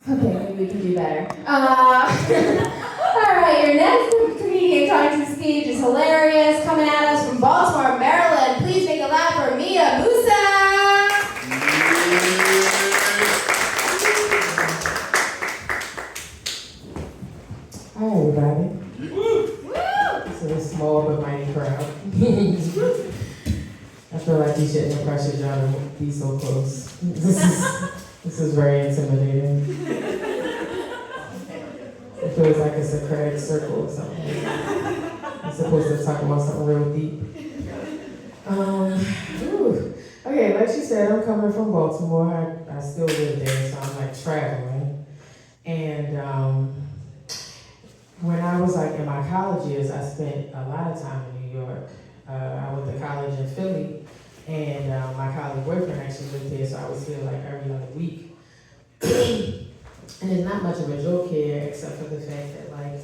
Okay, maybe we can do better. All right, your next comedian coming to the stage is hilarious, coming at us from Baltimore, Maryland. Please make a laugh for Mia Musa. Hi, everybody. Woo! This is a small but mighty crowd. I feel like you shouldn't have pressured y'all to be so close. This is very intimidating. It feels like a Socratic circle or something. I'm supposed to talk about something real deep. Okay, like she said, I'm coming from Baltimore. I still live there, so I'm like traveling. And when I was like in my college years, I spent a lot of time in New York. I went to college in Philly, and my college boyfriend actually lived here, so I was here like every other week. And there's not much of a joke here, except for the fact that like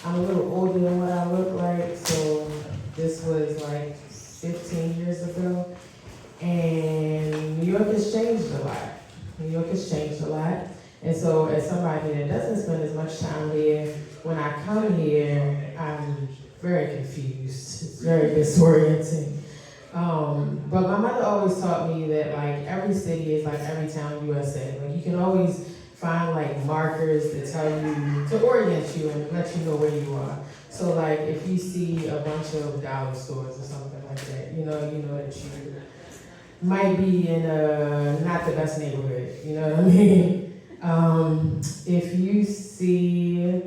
I'm a little older than what I look like. So this was like 15 years ago, and New York has changed a lot. New York has changed a lot, and so as somebody that doesn't spend as much time here, when I come here, I'm very confused. It's very disorienting. But my mother always taught me that like every city is like every town USA. Like you can always find like markers that tell you, to orient you and let you know where you are. So like if you see a bunch of dollar stores or something like that, you know that you might be in a not the best neighborhood, you know what I mean? If you see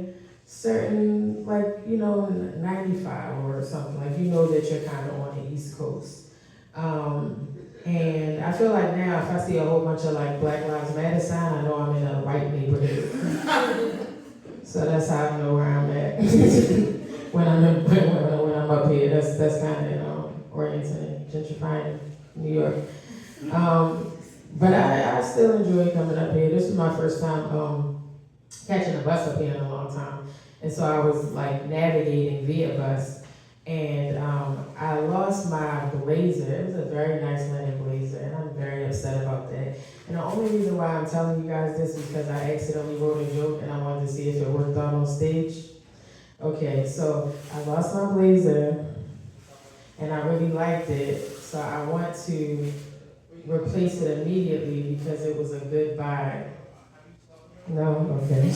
certain, like, 95 or something, like, that you're kind of on the East Coast. And I feel like now if I see a whole bunch of like Black Lives Matter sign, I know I'm in a white neighborhood. So that's how I know where I'm at when I'm up here. That's kind of orienting, gentrifying New York. But I still enjoy coming up here. This is my first time catching a bus up here in a long time. And so I was like navigating via bus, and I lost my blazer. It was a very nice linen blazer, and I'm very upset about that. And the only reason why I'm telling you guys this is because I accidentally wrote a joke and I wanted to see if it worked out on stage. Okay, so I lost my blazer, and I really liked it, so I want to replace it immediately because it was a good buy. No? Okay.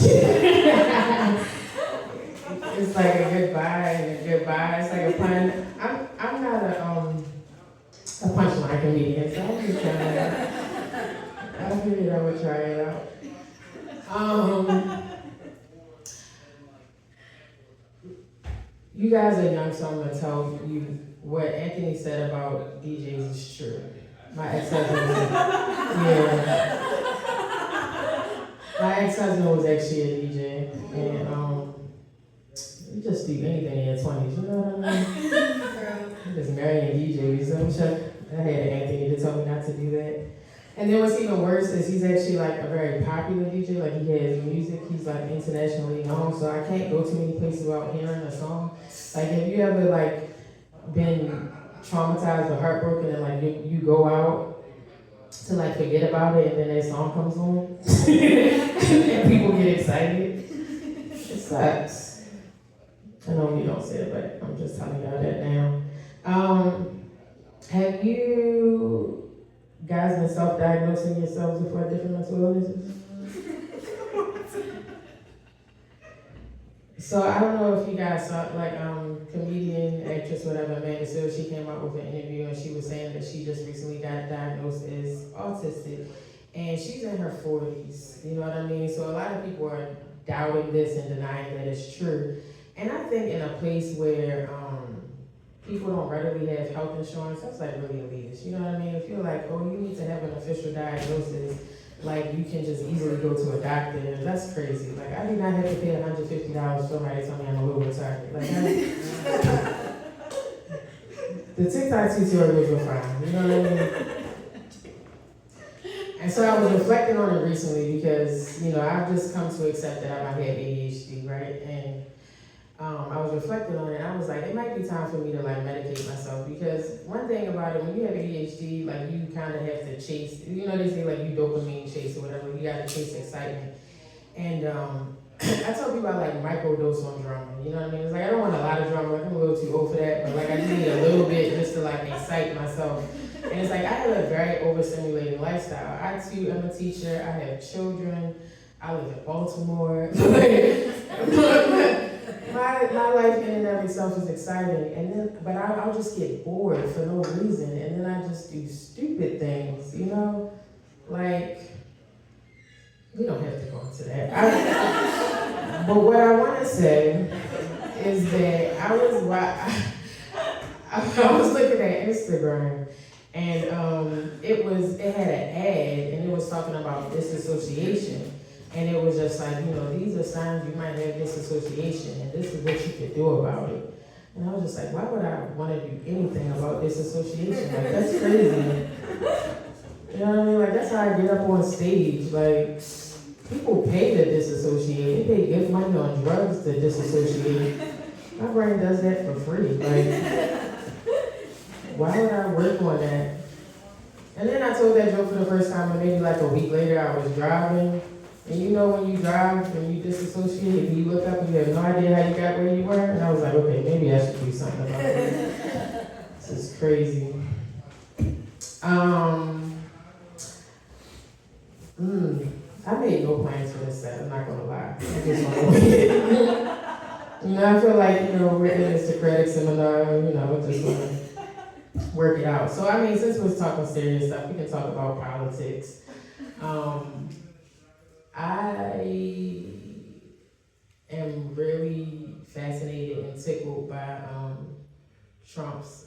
It's like a good buy and a good buy. It's like a pun. I'm not a punchline comedian, so I'm just trying to, I figured I would try it out. You guys are young, so I'm gonna tell you what Anthony said about DJs is true. My ex-husband was, yeah. My ex-husband was actually a DJ, and you just do anything in your 20s, you know what I mean? You just marrying DJs, so I'm sure I had Anthony to tell me not to do that. And then what's even worse is he's actually like a very popular DJ, like he has music, he's like internationally known, so I can't go too many places without hearing a song. Like if you ever like been traumatized or heartbroken and like you go out to like forget about it and then that song comes on and people get excited, it sucks. I know you don't say it, but I'm just telling y'all that now. Have you guys been self-diagnosing yourselves before different mental illnesses? So I don't know if you guys saw, like, comedian, actress, whatever, Amanda Seales, she came out with an interview and she was saying that she just recently got diagnosed as autistic, and she's in her 40s, you know what I mean? So a lot of people are doubting this and denying that it's true. And I think in a place where people don't readily have health insurance, that's like really elitist, you know what I mean? If you're like, oh, you need to have an official diagnosis, like you can just easily go to a doctor, that's crazy. Like I do not have to pay $150 for somebody to tell me I'm a little retarded. Like the TikTok tutorials were fine, you know what I mean? And so I was reflecting on it recently because, I've just come to accept that I might have ADHD, right? And I was reflecting on it, and I was like, it might be time for me to like medicate myself, because one thing about it, when you have ADHD, like you kind of have to chase, they say like you dopamine chase or whatever, you gotta chase excitement. And I tell people I like microdose on drama. You know what I mean? It's like I don't want a lot of drama. Like I'm a little too old for that, but like I just need a little bit just to like excite myself. And it's like I have a very overstimulated lifestyle. I too am a teacher. I have children. I live in Baltimore. my life in and of itself is exciting, and then but I'll just get bored for no reason, and then I just do stupid things. You know, like. We don't have to go into that. But what I want to say is that I was looking at Instagram, and it had an ad, and it was talking about disassociation, and it was just like, these are signs you might have disassociation, and this is what you could do about it. And I was just like, why would I want to do anything about disassociation? Like, that's crazy. You know what I mean? Like, that's how I get up on stage. Like, people pay to disassociate. They pay good money on drugs to disassociate. My brain does that for free. Like, why would I work on that? And then I told that joke for the first time, and maybe like a week later, I was driving. And you know when you drive, when you disassociate, and you look up and you have no idea how you got where you were? And I was like, okay, maybe I should do something about it. This is crazy. I made no plans for this set, I'm not gonna lie. I just want to wing it. I feel like, we're in this Socratic seminar, just wanna work it out. So, I mean, since we're talking serious stuff, we can talk about politics. I am really fascinated and tickled by Trump's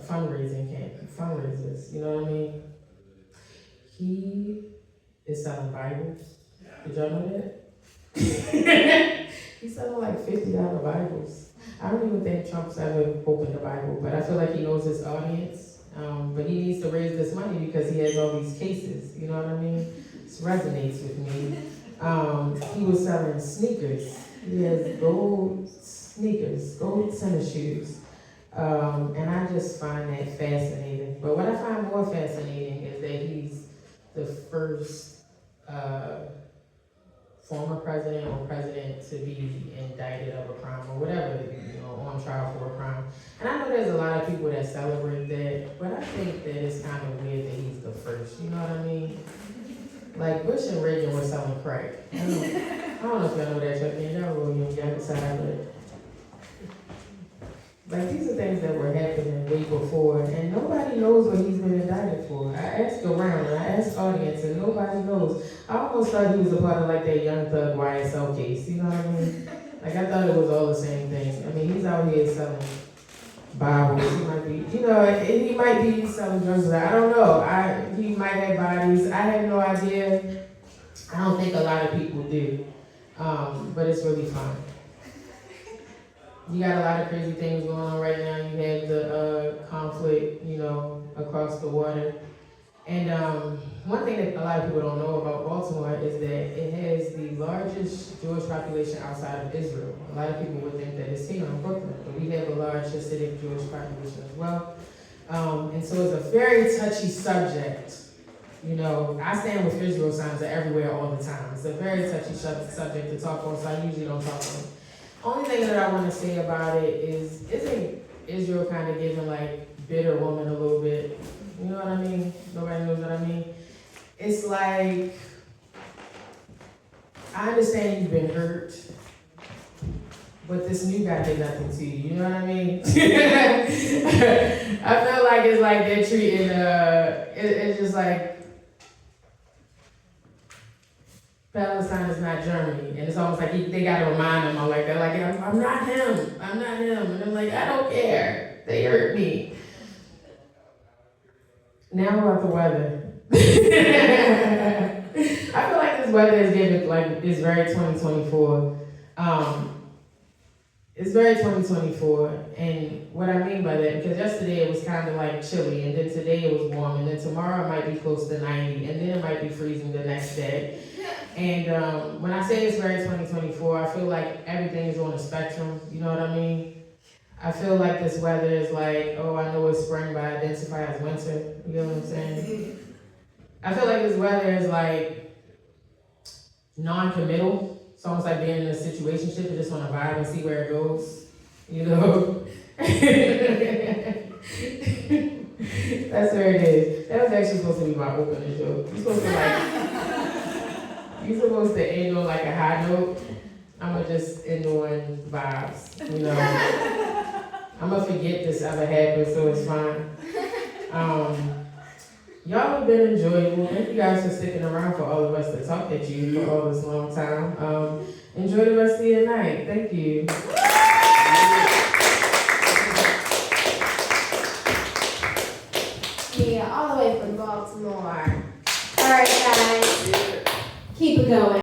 fundraisers, you know what I mean? He is selling Bibles. Did y'all know that? He's selling like $50 Bibles. I don't even think Trump's ever opened a Bible, but I feel like he knows his audience. But he needs to raise this money because he has all these cases. You know what I mean? This resonates with me. He was selling sneakers. He has gold sneakers, gold tennis shoes. And I just find that fascinating. But what I find more fascinating is that he's the first former president or president to be indicted of a crime or whatever, on trial for a crime. And I know there's a lot of people that celebrate that, but I think that it's kind of weird that he's the first, you know what I mean? Like Bush and Reagan were selling crack. I don't know if y'all know that, Chuck. Y'all were young, y'all decide, but like these are things that were happening way before, and nobody knows what he's been indicted for. I asked around, and I asked audience, and nobody knows. I almost thought he was a part of like that Young Thug YSL case, you know what I mean? Like I thought it was all the same thing. I mean, he's out here selling Bibles. He might be, he might be selling drugs. I don't know. He might have bodies. I have no idea. I don't think a lot of people do, but it's really fun. You got a lot of crazy things going on right now. You have the conflict, across the water. And one thing that a lot of people don't know about Baltimore is that it has the largest Jewish population outside of Israel. A lot of people would think that it's here in Brooklyn, but we have a large Hasidic Jewish population as well. And so it's a very touchy subject. I stand with Israel signs are everywhere all the time. It's a very touchy subject to talk on, so I usually don't talk on it. Only thing that I want to say about it is, isn't Israel kind of giving like bitter woman a little bit? You know what I mean? Nobody knows what I mean. It's like, I understand you've been hurt, but this new guy did nothing to you. You know what I mean? I feel like it's like they're treating, it's just like, Palestine is not Germany, and it's almost like they gotta remind them all like that, like I'm not him, and I'm like, I don't care, they hurt me. Now about the weather. I feel like this weather is giving, like, it's very 2024. It's very 2024, and what I mean by that, because yesterday it was kind of like chilly, and then today it was warm, and then tomorrow it might be close to 90, and then it might be freezing the next day. And when I say it's very 2024, I feel like everything is on a spectrum, you know what I mean? I feel like this weather is like, oh, I know it's spring, but I identify as winter, you know what I'm saying? I feel like this weather is like, non-committal. It's almost like being in a situationship. You just want to vibe and see where it goes. You know. That's where it is. That was actually supposed to be my opening joke. You're supposed to end on like a high note. I'm gonna just end on vibes, you know. I'm gonna forget this ever happened, so it's fine. Y'all have been enjoyable. Thank you guys for sticking around for all of us to talk at you for all this long time. Enjoy the rest of your night. Thank you. Yeah, all the way from Baltimore. All right, guys, keep it going.